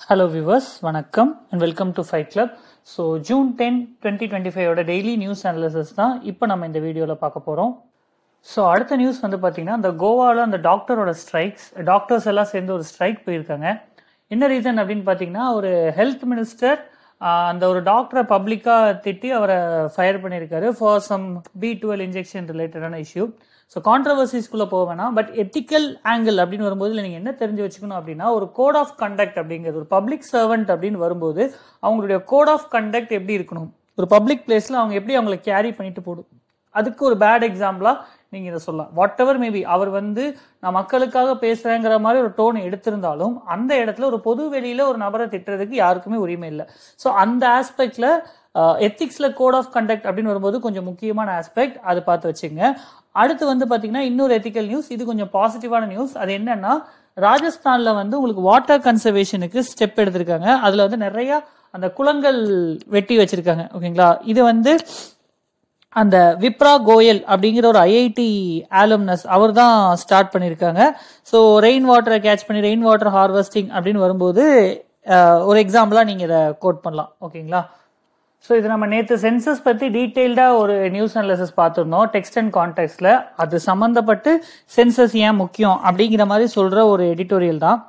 Hello viewers, வணக்கம் and welcome to Fight Club. So June 10, 2025 ஓட daily news analysis தான் இப்போ நம்ம இந்த வீடியோவில் பார்க்க போகிறோம். ஸோ அடுத்த நியூஸ் வந்து பார்த்தீங்கன்னா அந்த கோவாவில் அந்த டாக்டரோட ஸ்ட்ரைக்ஸ், டாக்டர்ஸ் எல்லாம் சேர்ந்து ஒரு ஸ்ட்ரைக் போயிருக்காங்க. என்ன ரீசன் அப்படின்னு பார்த்தீங்கன்னா ஒரு ஹெல்த் மினிஸ்டர் அந்த ஒரு டாக்டரை பப்ளிக்காக திட்டி அவரை ஃபயர் பண்ணியிருக்காரு ஃபார் சம் B12 இன்ஜெக்ஷன் ரிலேட்டடான இஷ்யூ. ஸோ கான்ட்ரவர்சிஸ்குள்ளே போக வேணாம், பட் எத்திக்கல் ஆங்கிள் அப்படின்னு வரும்போது இல்லை நீங்கள் என்ன தெரிஞ்சு வச்சுக்கணும் அப்படின்னா ஒரு கோட் ஆஃப் கண்டக்ட் அப்படிங்கிறது ஒரு பப்ளிக் சர்வெண்ட் அப்படின்னு வரும்போது அவங்களுடைய கோட் ஆஃப் கண்டக்ட் எப்படி இருக்கணும், ஒரு பப்ளிக் பிளேஸில் அவங்க எப்படி அவங்களை கேரி பண்ணிட்டு போடும், அதுக்கு ஒரு பேட் எக்ஸாம்பிளாக நீங்கள் இதை சொல்லலாம். வாட் எவர் மேபி அவர் வந்து நான் மக்களுக்காக பேசுகிறேங்கிற மாதிரி ஒரு டோன் எடுத்திருந்தாலும் அந்த இடத்துல ஒரு பொது வெளியில் ஒரு நபரை திட்டுறதுக்கு யாருக்குமே உரிமை இல்லை. ஸோ அந்த ஆஸ்பெக்டில் எத்திக்ஸில் கோட் ஆஃப் கண்டக்ட் அப்படின்னு வரும்போது கொஞ்சம் முக்கியமான ஆஸ்பெக்ட், அது பார்த்து வச்சுங்க. அடுத்து வந்து பார்த்தீங்கன்னா இன்னொரு எத்திக்கல் நியூஸ், இது கொஞ்சம் பாசிட்டிவான நியூஸ். அது என்னன்னா ராஜஸ்தானில் வந்து உங்களுக்கு வாட்டர் கன்சர்வேஷனுக்கு ஸ்டெப் எடுத்திருக்காங்க. அதில் வந்து நிறைய அந்த குளங்கள் வெட்டி வச்சிருக்காங்க. ஓகேங்களா, இது வந்து அந்த விப்ரா கோயல் அப்படிங்கிற ஒரு IIT ஆலும்னஸ் அவர் தான் ஸ்டார்ட் பண்ணியிருக்காங்க. ஸோ ரெயின் வாட்டரை கேட்ச் பண்ணி ரெயின் வாட்டர் ஹார்வெஸ்டிங் அப்படின்னு வரும்போது ஒரு எக்ஸாம்பிளாக நீங்கள் இதை கோட் பண்ணலாம். ஓகேங்களா, ஸோ இது நம்ம நேற்று சென்சஸ் பற்றி டீட்டெயில்டாக ஒரு நியூஸ் அனாலிசிஸ் பார்த்துருந்தோம் டெக்ஸ்ட் அண்ட் கான்டெக்ட்ல. அது சம்மந்தப்பட்டு சென்சஸ் ஏன் முக்கியம் அப்படிங்கிற மாதிரி சொல்கிற ஒரு எடிட்டோரியல் தான்.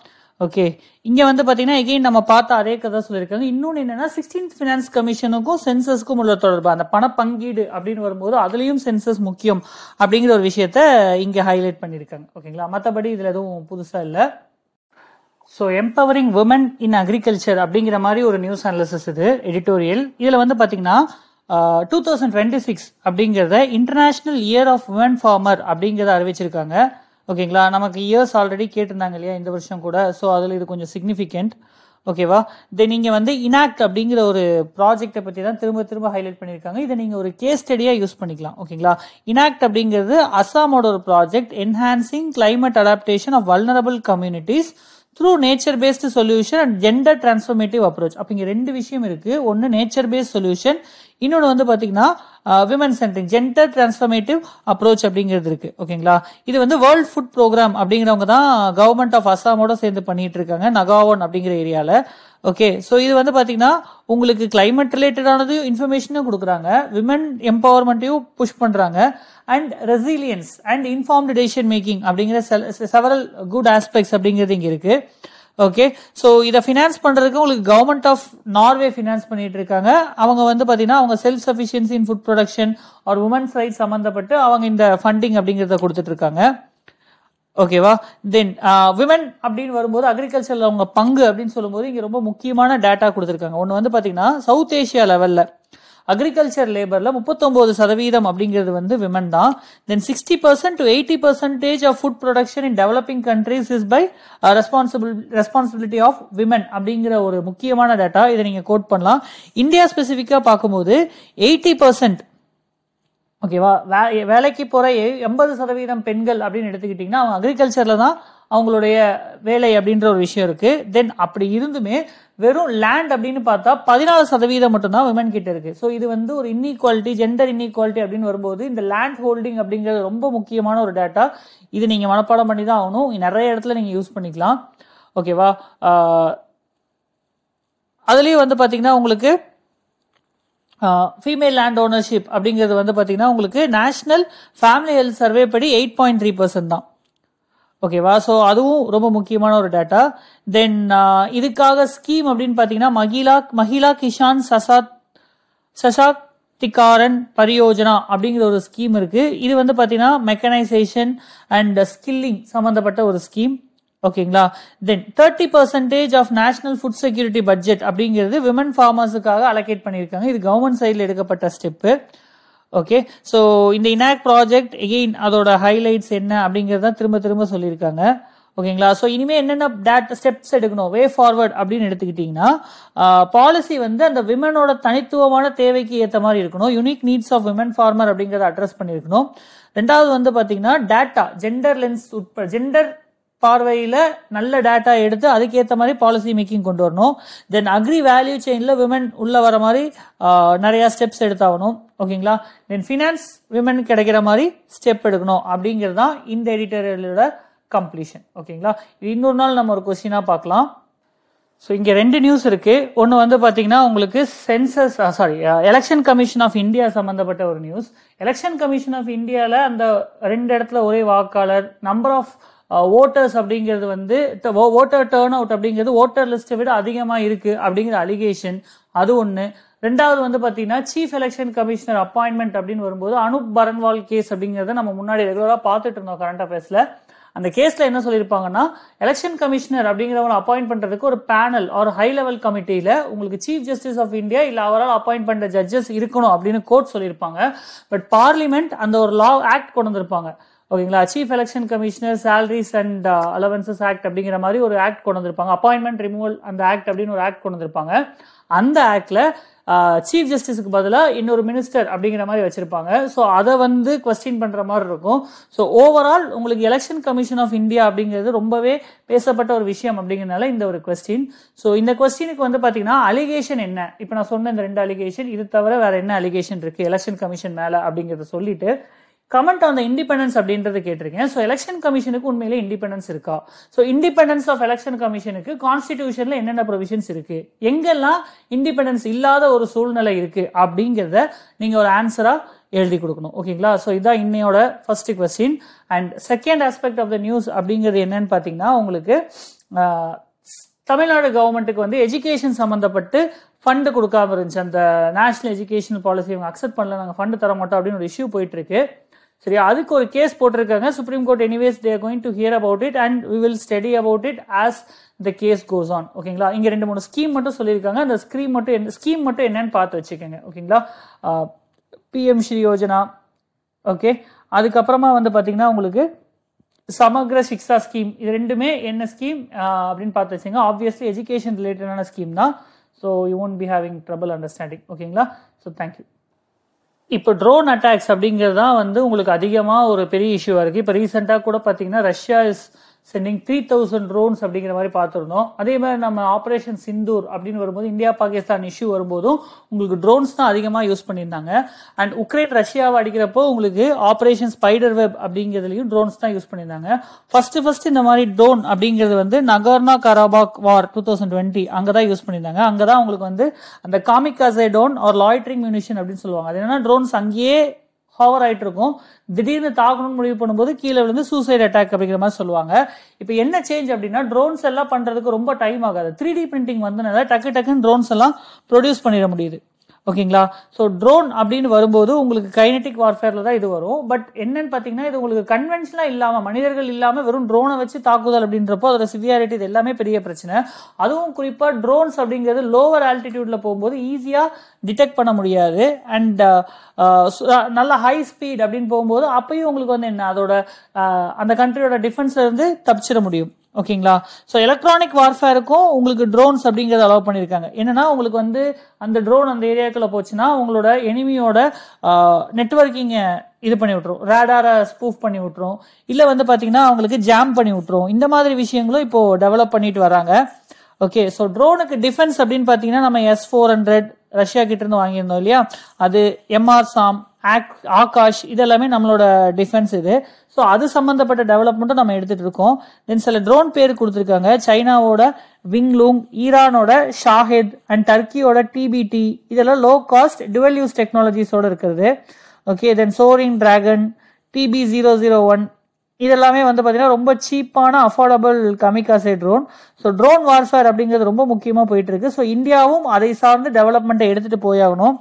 ஓகே, இங்கே வந்து பார்த்தீங்கன்னா எகெயின் நம்ம பார்த்த அதே கதை சொல்லியிருக்காங்க. இன்னொன்று என்னன்னா 16th ஃபினான்ஸ் கமிஷனுக்கும் சென்சஸ்க்கும் உள்ள தொடர்பு, அந்த பண பங்கீடு அப்படின்னு வரும்போது அதுலேயும் சென்சஸ் முக்கியம் அப்படிங்கிற ஒரு விஷயத்த இங்கே ஹைலைட் பண்ணியிருக்காங்க. ஓகேங்களா, மற்றபடி இதில் எதுவும் புதுசாக இல்லை. So empowering women in agriculture அப்படிங்கிற மாதிரி ஒரு நியூஸ் அனாலிசிஸ் இது எடிட்டோரியல். இதில் வந்து பார்த்தீங்கன்னா 2026 அப்படிங்கிறத international year of women farmer அப்படிங்கிறத அறிவிச்சிருக்காங்க. ஓகேங்களா, நமக்கு இயர்ஸ் ஆல்ரெடி கேட்டிருந்தாங்க இல்லையா இந்த வருஷம் கூட, ஸோ அதில் இது கொஞ்சம் சிக்னிஃபிகண்ட். ஓகேவா, தென் நீங்கள் வந்து இனாக்ட் அப்படிங்கிற ஒரு ப்ராஜெக்டை பற்றி தான் திரும்ப ஹைலைட் பண்ணியிருக்காங்க. இதை நீங்கள் ஒரு கேஸ் ஸ்டடியாக யூஸ் பண்ணிக்கலாம். ஓகேங்களா, இனாக்ட் அப்படிங்கிறது அசாமோட ஒரு project, enhancing climate adaptation of vulnerable communities through nature based solution and gender transformative approach. அப்போ இங்கே ரெண்டு விஷயம் இருக்கு. ஒன்று நேச்சர் பேஸ்ட் சொல்யூஷன், இன்னொன்று வந்து பார்த்தீங்கன்னா women centric gender transformative approach அப்படிங்கிறது இருக்கு. ஓகேங்களா, இது வந்து வேர்ல்ட் ஃபுட் ப்ரோக்ராம் அப்படிங்கிறவங்க தான் கவர்மெண்ட் ஆஃப் அசாமோட சேர்ந்து பண்ணிட்டு இருக்காங்க நகாவன் அப்படிங்கிற ஏரியாவில். ஓகே, ஸோ இது வந்து பார்த்தீங்கன்னா உங்களுக்கு கிளைமேட் ரிலேட்டடானது இன்ஃபர்மேஷனும் கொடுக்குறாங்க, விமன் எம்பவர்மெண்ட்டையும் புஷ் பண்ணுறாங்க, and resilience and informed decision making அப்படிங்கிற செவரல் குட் ஆஸ்பெக்ட்ஸ் அப்படிங்கிறது இங்கே இருக்கு. ஓகே, ஸோ இதை ஃபினான்ஸ் பண்ணுறதுக்கு உங்களுக்கு கவர்மெண்ட் ஆஃப் நார்வே ஃபினான்ஸ் பண்ணிட்டு இருக்காங்க. அவங்க வந்து பார்த்தீங்கன்னா அவங்க self sufficiency in food production ஒரு உமன்ஸ் ரைட்ஸ் சம்மந்தப்பட்டு அவங்க இந்த ஃபண்டிங் அப்படிங்கிறத கொடுத்துட்டு இருக்காங்க. ஓகேவா, தென் விமன் அப்படின்னு வரும்போது அக்ரிகல்ச்சரில் அவங்க பங்கு அப்படின்னு சொல்லும்போது இங்கே ரொம்ப முக்கியமான டேட்டா கொடுத்துருக்காங்க. ஒன்று வந்து பார்த்தீங்கன்னா சவுத் ஏஷியா லெவலில் அக்ரிகல்ச்சர் லேபரில் 39% அப்படிங்கிறது வந்து விமன் தான். Then 60% to 80% of food production in developing countries is by responsibility of women அப்படிங்கிற ஒரு முக்கியமான டேட்டா. இதை நீங்கள் கோட் பண்ணலாம். இந்தியா ஸ்பெசிஃபிக்காக பார்க்கும்போது 80%, ஓகேவா, வேலைக்கு போகிற 80% பெண்கள் அப்படின்னு எடுத்துக்கிட்டிங்கன்னா அவங்க அக்ரிகல்ச்சரில் தான் அவங்களுடைய வேலை அப்படின்ற ஒரு விஷயம் இருக்கு. தென் அப்படி இருந்துமே வெறும் லேண்ட் அப்படின்னு பார்த்தா 14% மட்டும்தான் விமன் கிட்ட இருக்கு. ஸோ இது வந்து ஒரு இன்இக்வாலிட்டி, ஜெண்டர் இன்இக்வாலிட்டி அப்படின்னு வரும்போது இந்த லேண்ட் ஹோல்டிங் அப்படிங்கிறது ரொம்ப முக்கியமான ஒரு டேட்டா. இது நீங்கள் மனப்பாடம் பண்ணி தான் ஆகணும், நிறைய இடத்துல நீங்கள் யூஸ் பண்ணிக்கலாம். ஓகேவா, அதுலேயும் வந்து பார்த்தீங்கன்னா உங்களுக்கு ஃபீமேல் லேண்ட் ஓனர்ஷிப் அப்படிங்கிறது வந்து பார்த்தீங்கன்னா உங்களுக்கு நேஷனல் ஃபேமிலி ஹெல்த் சர்வே படி 8.3% தான். ஓகேவா, ஸோ அதுவும் ரொம்ப முக்கியமான ஒரு டேட்டா. தென் இதுக்காக ஸ்கீம் அப்படின்னு பார்த்தீங்கன்னா மகிழா கிஷான் சசாக்திகாரன் பரியோஜனா அப்படிங்கிற ஒரு ஸ்கீம் இருக்கு. இது வந்து பார்த்தீங்கன்னா மெக்கனைசேஷன் அண்ட் ஸ்கில்லிங் சம்மந்தப்பட்ட ஒரு ஸ்கீம். ஓகேங்களா, then 30% of national food security budget அப்படிங்கிறது விமன் ஃபார்மர்ஸுக்காக அலோகேட் பண்ணியிருக்காங்க. இது கவர்மெண்ட் சைடில் எடுக்கப்பட்ட ஸ்டெப்பு. ஓகே, ஸோ இந்த இனாக்ட் ப்ராஜெக்ட் எகெயின் அதோட ஹைலைட்ஸ் என்ன அப்படிங்கிறத திரும்ப சொல்லியிருக்காங்க. ஓகேங்களா, ஸோ இனிமேல் என்னென்ன ஸ்டெப்ஸ் எடுக்கணும் வே ஃபார்வர்ட் அப்படின்னு எடுத்துக்கிட்டிங்கன்னா பாலிசி வந்து அந்த விமனோட தனித்துவமான தேவைக்கு ஏற்ற மாதிரி இருக்கணும். Unique needs of women farmer அப்படிங்கிறத அட்ரஸ் பண்ணியிருக்கணும். ரெண்டாவது வந்து பார்த்தீங்கன்னா டேட்டா ஜெண்டர் லென்ஸ் ஜெண்டர் பார்வையில் நல்ல டேட்டா எடுத்து அதுக்கேற்ற மாதிரி பாலிசி மேக்கிங் கொண்டு வரணும். தென் அக்ரி வேல்யூ செயினில் விமன் உள்ள வர மாதிரி நிறையா ஸ்டெப்ஸ் எடுத்தாகணும். ஓகேங்களா, தென் ஃபினான்ஸ் விமன் கிடைக்கிற மாதிரி ஸ்டெப் எடுக்கணும் அப்படிங்கிறது தான் இந்த எடிட்டோரியலோட கம்ப்ளீஷன். ஓகேங்களா, இன்னொரு நாள் நம்ம ஒரு கொஸ்டினாக பார்க்கலாம். ஸோ இங்கே 2 நியூஸ் இருக்கு. ஒன்று வந்து பார்த்தீங்கன்னா உங்களுக்கு எலெக்ஷன் கமிஷன் ஆஃப் இந்தியா சம்பந்தப்பட்ட ஒரு நியூஸ். எலெக்ஷன் கமிஷன் ஆஃப் இந்தியாவில் அந்த 2 இடத்துல ஒரே வாக்காளர், நம்பர் ஆஃப் ஓட்டர்ஸ் அப்படிங்கிறது வந்து ஓட்டர் டேர்ன் அவுட் அப்படிங்கிறது ஓட்டர் லிஸ்ட்டை விட அதிகமாக இருக்கு அப்படிங்கிற அலிகேஷன், அது ஒன்று. 2வது வந்து பார்த்தீங்கன்னா சீஃப் எலெக்ஷன் கமிஷனர் அப்பாயின்மெண்ட் அப்படின்னு வரும்போது அனுப் பரன்வால் கேஸ் அப்படிங்கிறத நம்ம முன்னாடி ரெகுலராக பார்த்துட்டு இருந்தோம் கரண்ட் அஃபேர்ஸில். அந்த கேஸ்ல என்ன சொல்லியிருப்பாங்கன்னா, எலெக்ஷன் கமிஷனர் அப்படிங்கிறவங்க அப்பாயிண்ட் பண்றதுக்கு ஒரு பேனல் ஒரு ஹை லெவல் கமிட்டியில உங்களுக்கு சீஃப் ஜஸ்டிஸ் ஆஃப் இந்தியா இல்ல அவரால் அப்பாயிண்ட் பண்ற ஜட்ஜஸ் இருக்கணும் அப்படின்னு கோர்ட் சொல்லியிருப்பாங்க. பட் பார்லிமெண்ட் அந்த ஒரு லா ஆக்ட் கொண்டு வந்திருப்பாங்க. ஓகேங்களா, chief election commissioner salaries and allowances act அப்படிங்கிற மாதிரி ஒரு ஆக்ட் கொண்டு வந்திருப்பாங்க. அப்பாயின்மெண்ட் ரிமூவல் அந்த ஆக்ட் அப்படின்னு ஒரு ஆக்ட் கொண்டு வந்திருப்பாங்க. அந்த ஆக்ட்ல சீஃப் ஜஸ்டிஸுக்கு பதிலாக இன்னொரு மினிஸ்டர் அப்படிங்கிற மாதிரி வச்சிருப்பாங்க. ஸோ அதை வந்து கொஸ்டின் பண்ற மாதிரி இருக்கும். ஸோ ஓவரால் உங்களுக்கு எலெக்ஷன் கமிஷன் ஆஃப் இந்தியா அப்படிங்கிறது ரொம்பவே பேசப்பட்ட ஒரு விஷயம் அப்படிங்கிறதுனால இந்த ஒரு கொஸ்டின். ஸோ இந்த கொஸ்டினுக்கு வந்து பார்த்தீங்கன்னா அலிகேஷன் என்ன, இப்போ நான் சொன்ன இந்த 2 அலிகேஷன், இது தவிர வேற என்ன அலிகேஷன் இருக்கு எலெக்ஷன் கமிஷன் மேல அப்படிங்கிறத சொல்லிட்டு கமெண்ட் ஆன் த இண்டிபெண்டன்ஸ் அப்படின்றது கேட்டிருக்கேன். ஸோ எலெக்ஷன் கமிஷனுக்கு உண்மையிலே இண்டிபெண்டன்ஸ் இருக்கா? ஸோ இண்டிபெண்டன்ஸ் ஆஃப் எலெக்ஷன் கமிஷனுக்கு கான்ஸ்டிடியூஷன்ல என்னென்ன ப்ரொவிஷன்ஸ் இருக்கு, எங்கெல்லாம் இண்டிபெண்டன்ஸ் இல்லாத ஒரு சூழ்நிலை இருக்கு அப்படிங்கிறத நீங்க ஒரு ஆன்சரா எழுதி கொடுக்கணும். ஓகேங்களா, ஸோ இதான் இன்னையோட first question. And second aspect of the news அப்படிங்கிறது என்னன்னு பார்த்தீங்கன்னா, உங்களுக்கு தமிழ்நாடு கவர்மெண்ட்டுக்கு வந்து எஜுகேஷன் சம்பந்தப்பட்டு ஃபண்டு கொடுக்காம இருந்துச்சு. அந்த நேஷனல் எஜுகேஷன் பாலிசி அவங்க அக்செப்ட் பண்ணல, நாங்கள் ஃபண்டு தர மாட்டோம் அப்படின்னு ஒரு இஷ்யூ போயிட்டு இருக்கு. சரியா, அதுக்கு ஒரு கேஸ் போட்டிருக்காங்க supreme court. Anyways they are going to hear about it and we will study about it as the case goes on. ஓகேங்களா, இங்க 2-3 ஸ்கீம் மட்டும் சொல்லியிருக்காங்க. அந்த ஸ்கீம் மட்டும் என்னன்னு பார்த்து வச்சுக்கோங்க. ஓகேங்களா, பிஎம் ஸ்ரீ யோஜனா, ஓகே, அதுக்கப்புறமா வந்து பாத்தீங்கன்னா உங்களுக்கு சமக்ர சிக்ஷா ஸ்கீம், இது 2மே என்ன ஸ்கீம் அப்படின்னு பார்த்து வச்சுங்க. ஆப்வியஸ்லி எஜுகேஷன் ரிலேட்டடான ஸ்கீம் தான். So you won't be having trouble understanding. ஓகேங்களா, ஸோ தேங்க்யூ. இப்போ ட்ரோன் அட்டாக்ஸ் அப்படிங்கிறது தான் வந்து உங்களுக்கு அதிகமாக ஒரு பெரிய இஷ்யூவாக இருக்குது. இப்போ ரீசெண்டாக கூட பார்த்தீங்கன்னா ரஷ்யா இஸ் சென்டிங் 3000 ட்ரோன்ஸ் அப்படிங்கிற மாதிரி பார்த்துருந்தோம். அதே மாதிரி நம்ம ஆப்ரேஷன் சிந்தூர் அப்படின்னு வரும்போது இந்தியா பாகிஸ்தான் இஷ்யூ வரும்போதும் உங்களுக்கு ட்ரோன்ஸ் தான் அதிகமாக யூஸ் பண்ணியிருந்தாங்க. அண்ட் உக்ரைன் ரஷ்யாவை அடிக்கிறப்போ உங்களுக்கு ஆப்ரேஷன் ஸ்பைடர் வெப் அப்படிங்கிறதுலையும் ட்ரோன்ஸ் தான் யூஸ் பண்ணியிருந்தாங்க. ஃபர்ஸ்ட் இந்த மாதிரி ட்ரோன் அப்படிங்கிறது வந்து நகர்னா கராபாக் வார் 2020 அங்கே தான் யூஸ் பண்ணியிருந்தாங்க. அங்கே தான் உங்களுக்கு வந்து அந்த காமிகாசே ட்ரோன் ஒரு லாய்ட்ரிங் மியூனிஷன் அப்படின்னு சொல்லுவாங்க. அது என்னன்னா ட்ரோன்ஸ் அங்கேயே ஹவர் ஆயிட்டு இருக்கும், திடீர்னு தாக்கணும்னு முடிவு பண்ணும்போது கீழே விழுந்து சூசைட் அட்டாக் அப்படிங்கிற மாதிரி சொல்லுவாங்க. இப்போ என்ன சேஞ்ச் அப்படின்னா ட்ரோன்ஸ் எல்லாம் பண்றதுக்கு ரொம்ப டைம் ஆகாது. 3D பிரிண்டிங் வந்தனால டக்குன்னு ட்ரோன்ஸ் எல்லாம் ப்ரொடியூஸ் பண்ணிட முடியுது. ஓகேங்களா, ஸோ ட்ரோன் அப்படின்னு வரும்போது உங்களுக்கு கைனட்டிக் வார்ஃபேர்ல தான் இது வரும். பட் என்னன்னு பார்த்தீங்கன்னா இது உங்களுக்கு கன்வென்ஷனலா இல்லாம மனிதர்கள் இல்லாம வெறும் ட்ரோனை வச்சு தாக்குதல் அப்படின்றப்போ அதோட சிவியாரிட்டி இது எல்லாமே பெரிய பிரச்சனை. அதுவும் குறிப்பா ட்ரோன்ஸ் அப்படிங்கிறது லோவர் ஆல்டிடியூட்ல போகும்போது ஈஸியா டிடெக்ட் பண்ண முடியாது. அண்ட் நல்ல ஹை ஸ்பீட் அப்படின்னு போகும்போது அப்பயும் உங்களுக்கு வந்து என்ன அதோட அந்த கண்ட்ரியோட டிஃபென்ஸ்ல இருந்து தப்பிச்சிட முடியும். ஓகேங்களா, ஸோ எலக்ட்ரானிக் வார்ஃபேருக்கும் உங்களுக்கு ட்ரோன்ஸ் அப்படிங்கறத அலோவ் பண்ணியிருக்காங்க. என்னன்னா உங்களுக்கு வந்து அந்த ட்ரோன் அந்த ஏரியாக்குள்ள போச்சுன்னா உங்களோட எனிமியோட நெட்வொர்க்கிங்க இது பண்ணி விட்டுரும், ரேடாரை ஸ்பூஃப் பண்ணி விட்டுரும், இல்ல வந்து பாத்தீங்கன்னா அவங்களுக்கு ஜாம் பண்ணி விட்டுரும். இந்த மாதிரி விஷயங்களும் இப்போ டெவலப் பண்ணிட்டு வராங்க. ஓகே, ஸோ ட்ரோனுக்கு டிஃபென்ஸ் அப்படின்னு பாத்தீங்கன்னா நம்ம S-400 ரஷ்யா கிட்ட இருந்து வாங்கியிருந்தோம் இல்லையா, அது MR-SAM, ஆகாஷ், இதெல்லாமே நம்மளோட டிஃபென்ஸ் இது. ஸோ அது சம்பந்தப்பட்ட டெவலப்மெண்ட்டும் நம்ம எடுத்துட்டு இருக்கோம். தென் சில ட்ரோன் பேர் கொடுத்துருக்காங்க. சைனாவோட விங்லூங், ஈரானோட ஷாஹெத் அண்ட் டர்க்கியோட TBT, இதெல்லாம் லோ காஸ்ட் டுவல் யூஸ் டெக்னாலஜிஸோட இருக்கிறது. ஓகே, தென் சோரிங் டிராகன், TB001, இதெல்லாமே வந்து பாத்தீங்கன்னா ரொம்ப சீப்பான affordable kamikaze drone. So drone warfare அப்படிங்கிறது ரொம்ப முக்கியமா போயிட்டு இருக்கு. ஸோ இந்தியாவும் அதை சார்ந்து டெவலப்மெண்ட்டை எடுத்துட்டு போயாகணும்.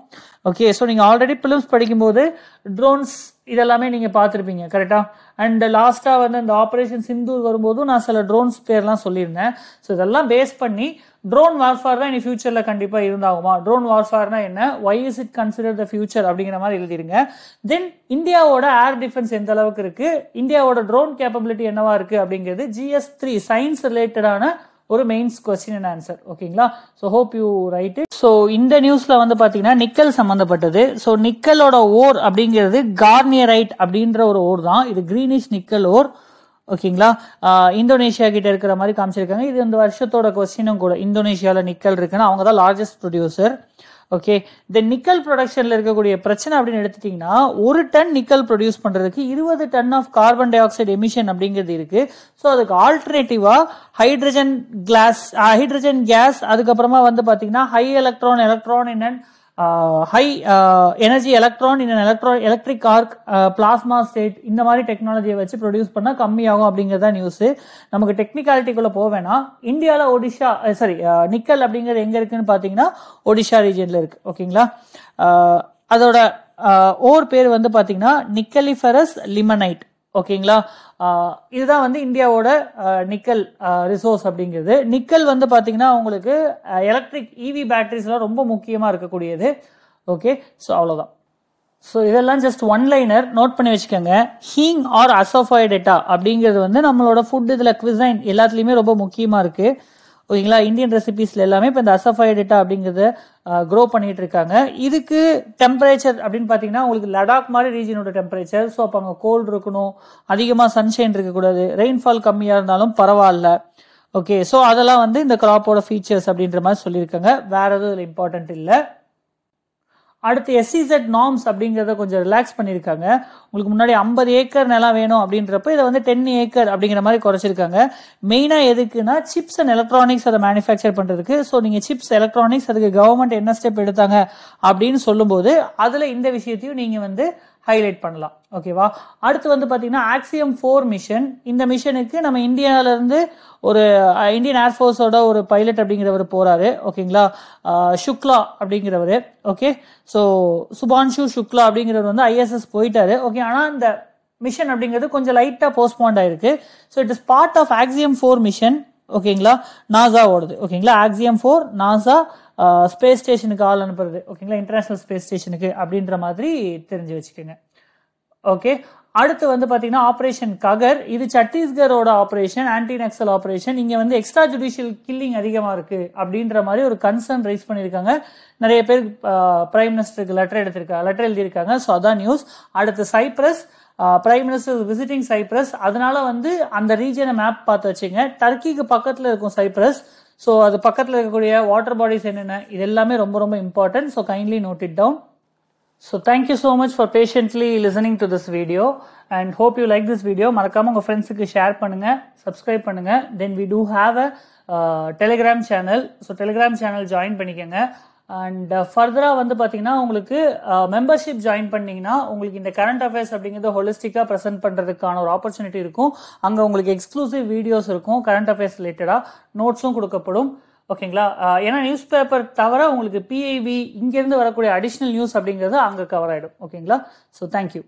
ஓகே, ஸோ நீங்க ஆல்ரெடி பிலிம்ஸ் படிக்கும்போது ட்ரோன்ஸ் இதெல்லாமே நீங்க பார்த்துருப்பீங்க கரெக்டா. அண்ட் லாஸ்டா வந்து இந்த ஆபரேஷன் சிந்தூர் வரும்போதும் நான் சில ட்ரோன்ஸ் பேர்லாம் சொல்லியிருந்தேன். ஸோ இதெல்லாம் பேஸ் பண்ணி ட்ரோன் வார்ஃபேர் தான் இனி ஃபியூச்சர்ல கண்டிப்பா இருந்தாகுமா, ட்ரோன் வார்ஃபேர்னா என்ன, why is it consider the future அப்படிங்கிற மாதிரி எழுதிருங்க. தென் இந்தியாவோட ஏர் டிஃபென்ஸ் எந்த அளவுக்கு இருக்கு, இந்தியாவோட ட்ரோன் கேப்பபிலிட்டி என்னவா இருக்கு அப்படிங்கிறது GS3 சயின்ஸ் ரிலேட்டடான ஒரு மெயின்ஸ் கொஸ்டின் அண்ட் ஆன்சர். ஓகேங்களா, so hope you right it. So இந்த நியூஸ்ல வந்து பாத்தீங்கன்னா நிக்கல் சம்பந்தப்பட்டது. ஸோ நிக்கலோட ஓர் அப்படிங்கிறது கார்னியரைட் அப்படின்ற ஒரு ஓர் தான். இது கிரீனிஷ் நிக்கல் ஓர். ஓகேங்களா. இந்தோனேஷியா கிட்ட இருக்கிற மாதிரி காமிச்சிருக்காங்க. இது இந்த வருஷத்தோட கொஸ்டினும் கூட. இந்தோனேஷியால நிக்கல் இருக்குன்னா அவங்க தான் லார்ஜஸ்ட் ப்ரொடியூசர். ஓகே, இந்த நிக்கல் ப்ரொடக்ஷன்ல இருக்கக்கூடிய பிரச்சனை அப்படின்னு எடுத்துட்டீங்கன்னா, ஒரு டன் நிக்கல் ப்ரொடியூஸ் பண்றதுக்கு 20 ton of carbon dioxide emission அப்படிங்கிறது இருக்கு. ஸோ அதுக்கு ஆல்டர்னேட்டிவா ஹைட்ரஜன் கேஸ், அதுக்கப்புறமா வந்து பாத்தீங்கன்னா high electron in and high energy electron in electric arc plasma state, இந்த மாதிரி டெக்னாலஜியை வச்சு ப்ரொடியூஸ் பண்ணா கம்மியாகும் அப்படிங்கறத நியூஸ். நமக்கு டெக்னிக்காலிட்டிக்குள்ள போவேனா, இந்தியால ஒடிஷா நிக்கல் அப்படிங்கிறது எங்க இருக்குன்னு பாத்தீங்கன்னா ஒடிஷா ரீஜன்ல இருக்கு. ஓகேங்களா. அதோட ஓர் பேர் வந்து பாத்தீங்கன்னா நிக்கலிஃபரஸ் லிமனைட். ஓகேங்களா. இதுதான் வந்து இந்தியாவோட நிக்கல் ரிசோர்ஸ் அப்படிங்கிறது. நிக்கல் வந்து பாத்தீங்கன்னா உங்களுக்கு எலக்ட்ரிக் இவி பேட்டரிஸ்லாம் ரொம்ப முக்கியமா இருக்கக்கூடியது. ஓகே, ஸோ அவ்வளோதான். ஸோ இதெல்லாம் ஜஸ்ட் ஒன் லைனர், நோட் பண்ணி வச்சுக்கோங்க. ஹீங் ஆர் அசோஃபைடேட்டா அப்படிங்கிறது வந்து நம்மளோட ஃபுட் இதுல குவிசைன் எல்லாத்துலயுமே ரொம்ப முக்கியமா இருக்கு. ஓகேங்களா. இந்தியன் ரெசிபிஸ்ல எல்லாமே இப்போ இந்த அசோஃபைடேட்டா அப்படிங்கிறத க்ரோ பண்ணிட்டு இருக்காங்க. இதுக்கு டெம்பரேச்சர் அப்படின்னு பாத்தீங்கன்னா உங்களுக்கு லடாக் மாதிரி ரீஜனோட டெம்பரேச்சர். ஸோ அப்போ அங்கே கோல்டு இருக்கணும், அதிகமாக சன்ஷைன் இருக்கக்கூடாது, ரெயின்ஃபால் கம்மியாக இருந்தாலும் பரவாயில்ல. ஓகே, ஸோ அதெல்லாம் வந்து இந்த கிராப்போட ஃபீச்சர்ஸ் அப்படின்ற மாதிரி சொல்லியிருக்காங்க. வேற எதுவும் இம்பார்ட்டன்ட் இல்லை. அடுத்து SEZ நார்ம்ஸ் அப்படிங்கிறத கொஞ்சம் ரிலாக்ஸ் பண்ணியிருக்காங்க. உங்களுக்கு முன்னாடி 50 ஏக்கர் நிலம் வேணும் அப்படின்றப்ப இதை வந்து 10 ஏக்கர் அப்படிங்கிற மாதிரி குறைச்சிருக்காங்க. மெயினா எதுக்குன்னா சிப்ஸ் அண்ட் எலக்ட்ரானிக்ஸ் அதை மேனுஃபேக்சர் பண்றதுக்கு. ஸோ நீங்க சிப்ஸ் எலக்ட்ரானிக்ஸ் அதுக்கு கவர்மெண்ட் என்ன ஸ்டெப் எடுத்தாங்க அப்படின்னு சொல்லும்போது அதுல இந்த விஷயத்தையும் நீங்க வந்து ஹைலைட் பண்ணலாம். ஓகேவா. அடுத்து வந்து பாத்தீங்கன்னா ஆக்சியம் 4 மிஷன். இந்த மிஷனுக்கு நம்ம இந்தியால இருந்து ஒரு இந்தியன் ஏர்ஃபோர்ஸோட ஒரு பைலட் அப்படிங்கிறவர் போறாரு. ஓகேங்களா. சுக்லா அப்படிங்கிறவர். ஓகே, ஸோ சுபான்ஷு சுக்லா அப்படிங்கிறவர் வந்து ISS போயிட்டாரு. ஓகே, ஆனா இந்த மிஷன் அப்படிங்கிறது கொஞ்சம் லைட்டா போஸ்ட்போன் ஆயிருக்கு. So it is part of Axiom 4 mission. ஓகேங்களா. நாசா ஓடுது. ஓகேங்களா. ஆக்சியம் 4 நாசா ஸ்பேஸ் ஸ்டேஷனுக்கு ஆள் அனுப்புறது. ஓகேங்களா. இன்டர்நேஷனல் ஸ்பேஸ் ஸ்டேஷனுக்கு அப்படின்ற மாதிரி தெரிஞ்சு வச்சுக்கோங்க. ஓகே, அடுத்து வந்து பாத்தீங்கன்னா ஆபரேஷன் ககர். இது சத்தீஸ்கரோட ஆபரேஷன், ஆன்டி நக்சல் ஆபரேஷன். இங்க வந்து எக்ஸ்ட்ரா ஜுடிஷியல் கில்லிங் அதிகமா இருக்கு அப்படின்ற மாதிரி ஒரு கன்சர்ன் ரைஸ் பண்ணிருக்காங்க. நிறைய பேர் பிரைம் மினிஸ்டருக்கு லெட்டர் எழுதியிருக்காங்க. ஸோ அதான் நியூஸ். அடுத்து Cyprus, prime minister visiting Cyprus. அதனால வந்து அந்த ரீஜனை மேப் பார்த்து வச்சுங்க. டர்க்கிக்கு பக்கத்துல இருக்கும் சைப்ரஸ். ஸோ அது பக்கத்தில் இருக்கக்கூடிய வாட்டர் பாடிஸ் என்னென்ன, இது எல்லாமே ரொம்ப ரொம்ப important. So kindly note it down. So thank you so much for patiently listening to this video and hope you like this video. மறக்காம உங்க ஃப்ரெண்ட்ஸுக்கு ஷேர் பண்ணுங்க, சப்ஸ்கிரைப் பண்ணுங்க. Then we do have a Telegram channel. So Telegram channel join பண்ணிக்கங்க. And ஃபர்தரா வந்து பாத்தீங்கன்னா உங்களுக்கு மெம்பர்ஷிப் ஜாயின் பண்ணீங்கன்னா உங்களுக்கு இந்த கரண்ட் அஃபேர்ஸ் அப்படிங்கிறது ஹோலிஸ்டிக்கா ப்ரெசென்ட் பண்றதுக்கான ஒரு ஆப்பர்ச்சுனிட்டி இருக்கும். அங்க உங்களுக்கு எக்ஸ்க்ளூசிவ் வீடியோஸ் இருக்கும், கரண்ட் அஃபேர்ஸ் ரிலேட்டடா நோட்ஸும் கொடுக்கப்படும். ஓகேங்களா. ஏன்னா நியூஸ் பேப்பர் தவிர உங்களுக்கு PIB இங்கிருந்து வரக்கூடிய அடிஷனல் நியூஸ் அப்படிங்கிறது அங்க கவர் ஆயிடும். ஓகேங்களா. So thank you.